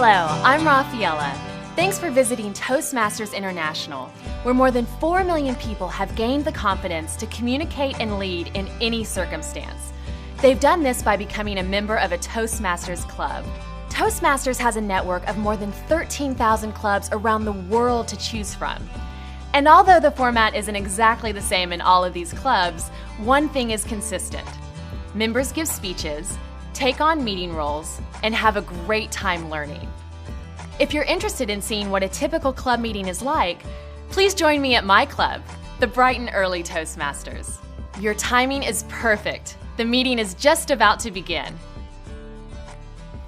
Hello, I'm Rafaela. Thanks for visiting Toastmasters International, where more than 4 million people have gained the confidence to communicate and lead in any circumstance. They've done this by becoming a member of a Toastmasters club. Toastmasters has a network of more than 13,000 clubs around the world to choose from. And although the format isn't exactly the same in all of these clubs, one thing is consistent. Members give speeches, take on meeting roles, and have a great time learning. If you're interested in seeing what a typical club meeting is like, please join me at my club, the Bright and Early Toastmasters. Your timing is perfect. The meeting is just about to begin.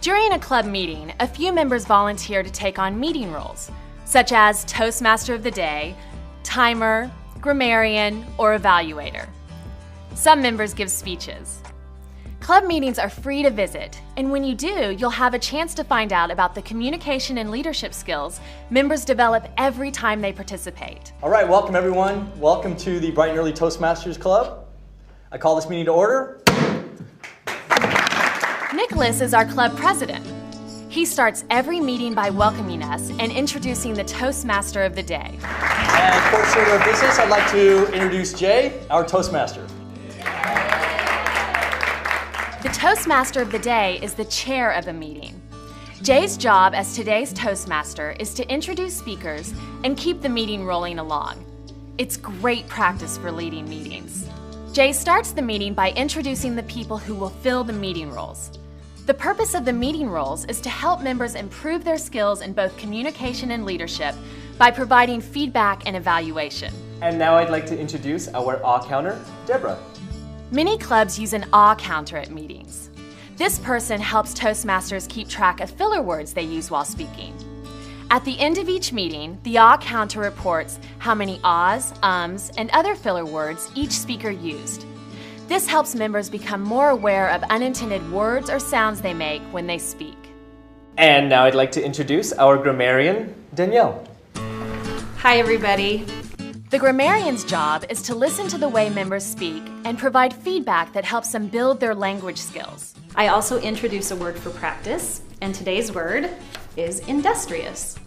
During a club meeting, a few members volunteer to take on meeting roles, such as Toastmaster of the Day, Timer, Grammarian, or Evaluator. Some members give speeches. Club meetings are free to visit, and when you do, you'll have a chance to find out about the communication and leadership skills members develop every time they participate. All right, welcome everyone. Welcome to the Bright and Early Toastmasters Club. I call this meeting to order. Nicholas is our club president. He starts every meeting by welcoming us and introducing the Toastmaster of the Day. And for order of business, I'd like to introduce Jay, our Toastmaster. The Toastmaster of the Day is the chair of a meeting. Jay's job as today's Toastmaster is to introduce speakers and keep the meeting rolling along. It's great practice for leading meetings. Jay starts the meeting by introducing the people who will fill the meeting roles. The purpose of the meeting roles is to help members improve their skills in both communication and leadership by providing feedback and evaluation. And now I'd like to introduce our awe counter, Deborah. Many clubs use an awe counter at meetings. This person helps Toastmasters keep track of filler words they use while speaking. At the end of each meeting, the awe counter reports how many ahs, ums, and other filler words each speaker used. This helps members become more aware of unintended words or sounds they make when they speak. And now I'd like to introduce our grammarian, Danielle. Hi everybody. The grammarian's job is to listen to the way members speak and provide feedback that helps them build their language skills. I also introduce a word for practice, and today's word is industrious,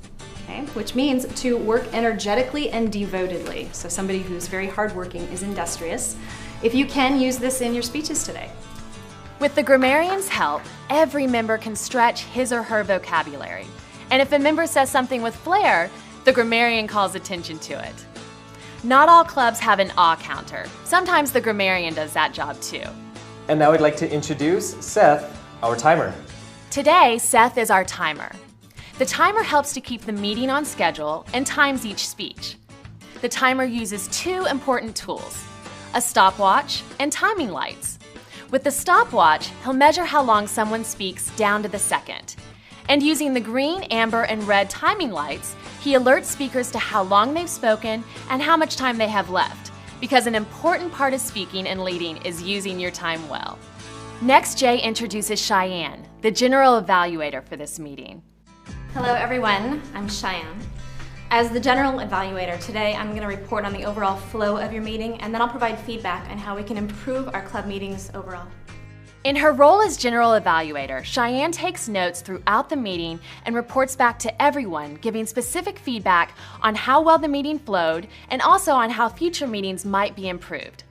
which means to work energetically and devotedly. So somebody who's very hardworking is industrious. If you can, use this in your speeches today. With the grammarian's help, every member can stretch his or her vocabulary. And if a member says something with flair, the grammarian calls attention to it. Not all clubs have an awe counter. Sometimes the grammarian does that job too. And now I'd like to introduce Seth, our timer. Today, Seth is our timer. The timer helps to keep the meeting on schedule and times each speech. The timer uses two important tools, a stopwatch and timing lights. With the stopwatch, he'll measure how long someone speaks down to the second. And using the green, amber, and red timing lights, he alerts speakers to how long they've spoken and how much time they have left, because an important part of speaking and leading is using your time well. Next, Jay introduces Cheyenne, the general evaluator for this meeting. Hello everyone, I'm Cheyenne. As the general evaluator, today I'm going to report on the overall flow of your meeting, and then I'll provide feedback on how we can improve our club meetings overall. In her role as general evaluator, Cheyenne takes notes throughout the meeting and reports back to everyone, giving specific feedback on how well the meeting flowed and also on how future meetings might be improved.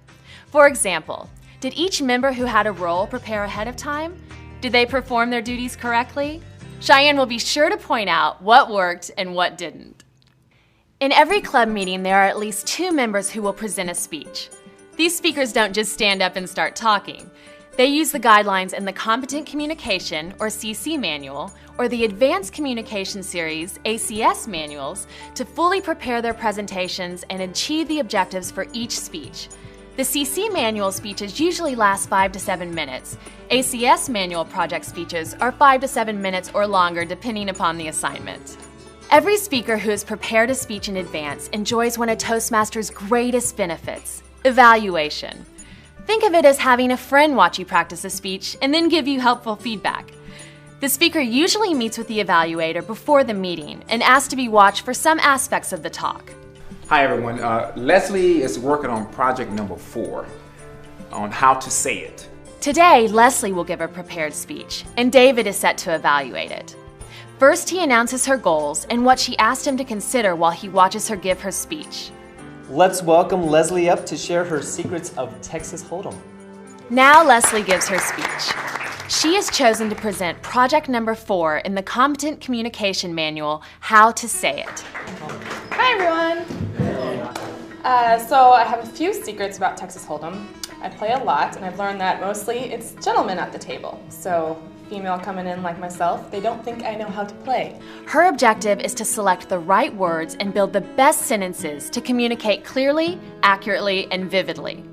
For example, did each member who had a role prepare ahead of time? Did they perform their duties correctly? Cheyenne will be sure to point out what worked and what didn't. In every club meeting, there are at least 2 members who will present a speech. These speakers don't just stand up and start talking. They use the guidelines in the Competent Communication, or CC manual, or the Advanced Communication Series, ACS manuals, to fully prepare their presentations and achieve the objectives for each speech. The CC manual speeches usually last 5 to 7 minutes. ACS manual project speeches are 5 to 7 minutes or longer depending upon the assignment. Every speaker who has prepared a speech in advance enjoys one of Toastmasters' greatest benefits, evaluation. Think of it as having a friend watch you practice a speech and then give you helpful feedback. The speaker usually meets with the evaluator before the meeting and asks to be watched for some aspects of the talk. Hi everyone, Leslie is working on project number 4 on how to say it. Today, Leslie will give a prepared speech and David is set to evaluate it. First, he announces her goals and what she asked him to consider while he watches her give her speech. Let's welcome Leslie up to share her secrets of Texas Hold'em. Now Leslie gives her speech. She is chosen to present project number 4 in the Competent Communication Manual, How to Say It. Hi everyone! So I have a few secrets about Texas Hold'em. I play a lot and I've learned that mostly it's gentlemen at the table. So female coming in like myself, they don't think I know how to play. Her objective is to select the right words and build the best sentences to communicate clearly, accurately, and vividly.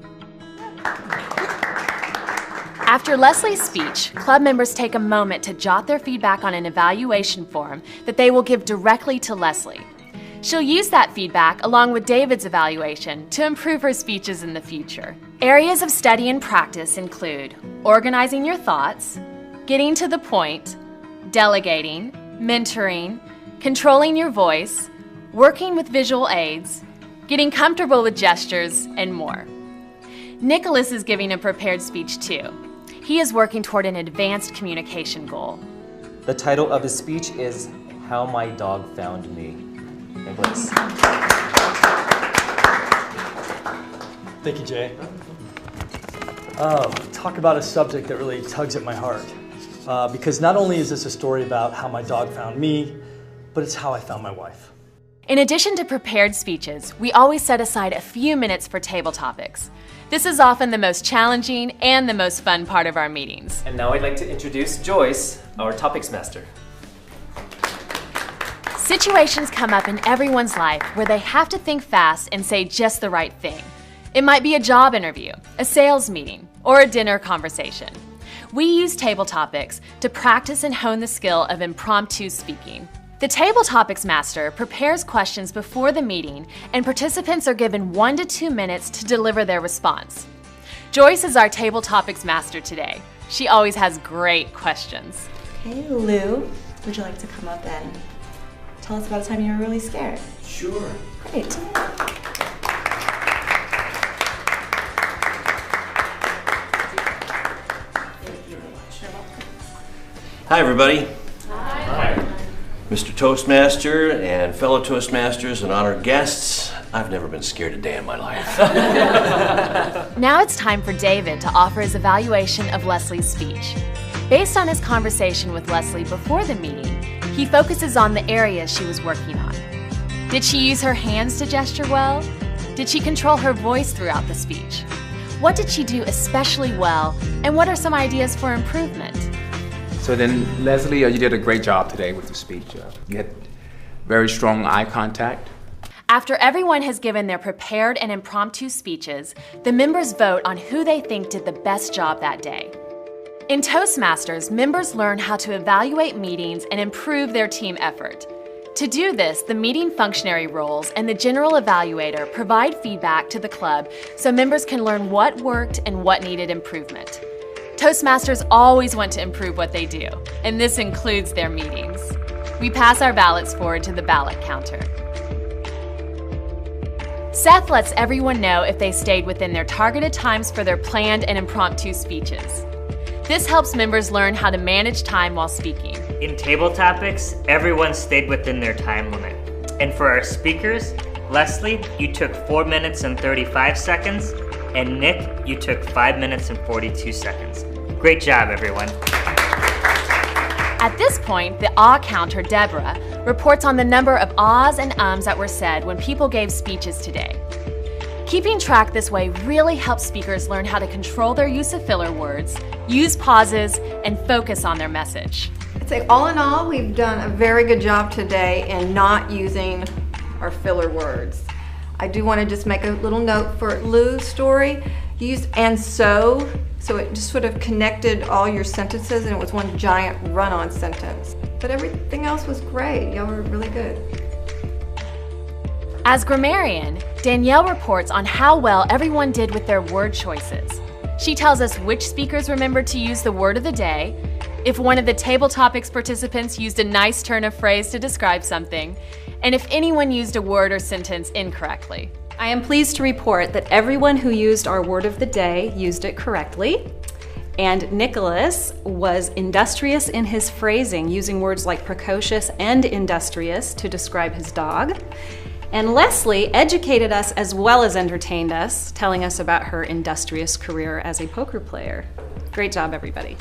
After Leslie's speech, club members take a moment to jot their feedback on an evaluation form that they will give directly to Leslie. She'll use that feedback along with David's evaluation to improve her speeches in the future. Areas of study and practice include organizing your thoughts, getting to the point, delegating, mentoring, controlling your voice, working with visual aids, getting comfortable with gestures, and more. Nicholas is giving a prepared speech too. He is working toward an advanced communication goal. The title of his speech is How My Dog Found Me. Nicholas. Thank you, Jay. Talk about a subject that really tugs at my heart. Because not only is this a story about how my dog found me, but it's how I found my wife. In addition to prepared speeches, we always set aside a few minutes for table topics. This is often the most challenging and the most fun part of our meetings. And now I'd like to introduce Joyce, our topics master. Situations come up in everyone's life where they have to think fast and say just the right thing. It might be a job interview, a sales meeting, or a dinner conversation. We use table topics to practice and hone the skill of impromptu speaking. The Table Topics Master prepares questions before the meeting, and participants are given 1 to 2 minutes to deliver their response. Joyce is our Table Topics Master today. She always has great questions. Okay, Lou, would you like to come up and tell us about a time you were really scared? Sure. Great. Hi, everybody. Hi. Mr. Toastmaster and fellow Toastmasters and honored guests, I've never been scared a day in my life. Now it's time for David to offer his evaluation of Leslie's speech. Based on his conversation with Leslie before the meeting, he focuses on the areas she was working on. Did she use her hands to gesture well? Did she control her voice throughout the speech? What did she do especially well, and what are some ideas for improvement? So then, Leslie, you did a great job today with the speech. You had very strong eye contact. After everyone has given their prepared and impromptu speeches, the members vote on who they think did the best job that day. In Toastmasters, members learn how to evaluate meetings and improve their team effort. To do this, the meeting functionary roles and the general evaluator provide feedback to the club so members can learn what worked and what needed improvement. Toastmasters always want to improve what they do, and this includes their meetings. We pass our ballots forward to the ballot counter. Seth lets everyone know if they stayed within their targeted times for their planned and impromptu speeches. This helps members learn how to manage time while speaking. In table topics, everyone stayed within their time limit. And for our speakers, Leslie, you took 4 minutes and 35 seconds, and Nick, you took 5 minutes and 42 seconds. Great job, everyone. At this point, the awe counter, Deborah, reports on the number of ahs and ums that were said when people gave speeches today. Keeping track this way really helps speakers learn how to control their use of filler words, use pauses, and focus on their message. I'd say all in all, we've done a very good job today in not using our filler words. I do want to just make a little note for Lou's story. You used and so it just sort of connected all your sentences and it was one giant run-on sentence. But everything else was great. Y'all were really good. As grammarian, Danielle reports on how well everyone did with their word choices. She tells us which speakers remembered to use the word of the day, if one of the table topics participants used a nice turn of phrase to describe something, and if anyone used a word or sentence incorrectly. I am pleased to report that everyone who used our word of the day used it correctly, And Nicholas was industrious in his phrasing, using words like precocious and industrious to describe his dog. And Leslie educated us as well as entertained us, telling us about her industrious career as a poker player. Great job, everybody.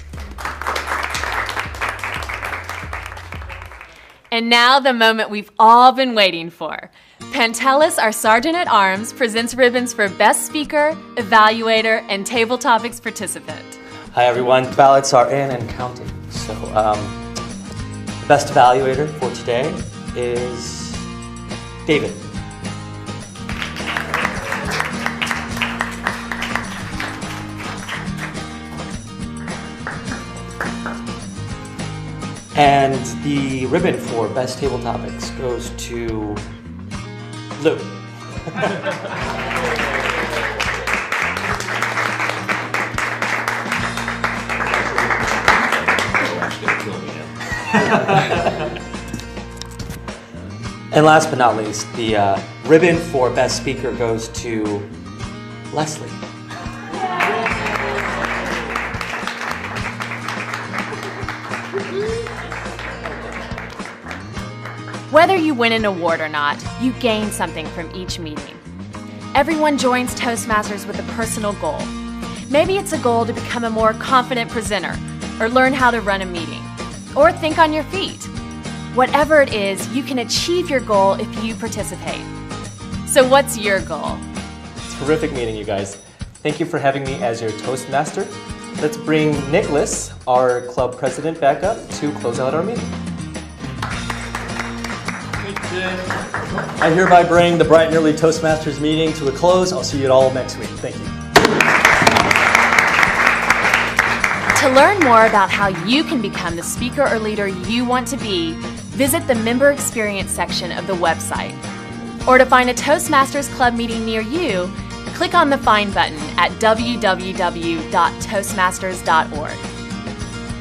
And now the moment we've all been waiting for. Pantelis, our Sergeant-at-Arms, presents ribbons for Best Speaker, Evaluator, and Table Topics Participant. Hi everyone, ballots are in and counting. So the best evaluator for today is David. And the ribbon for Best Table Topics goes to Lou. And last but not least, the ribbon for Best Speaker goes to Leslie. Whether you win an award or not, you gain something from each meeting. Everyone joins Toastmasters with a personal goal. Maybe it's a goal to become a more confident presenter, or learn how to run a meeting, or think on your feet. Whatever it is, you can achieve your goal if you participate. So what's your goal? Terrific meeting, you guys. Thank you for having me as your Toastmaster. Let's bring Nicholas, our club president, back up to close out our meeting. I hereby bring the Bright and Early Toastmasters meeting to a close. I'll see you all next week. Thank you. To learn more about how you can become the speaker or leader you want to be, visit the Member Experience section of the website. Or to find a Toastmasters Club meeting near you, click on the Find button at www.toastmasters.org.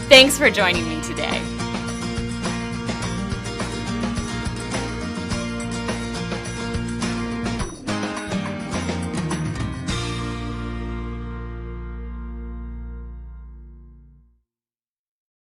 Thanks for joining me today.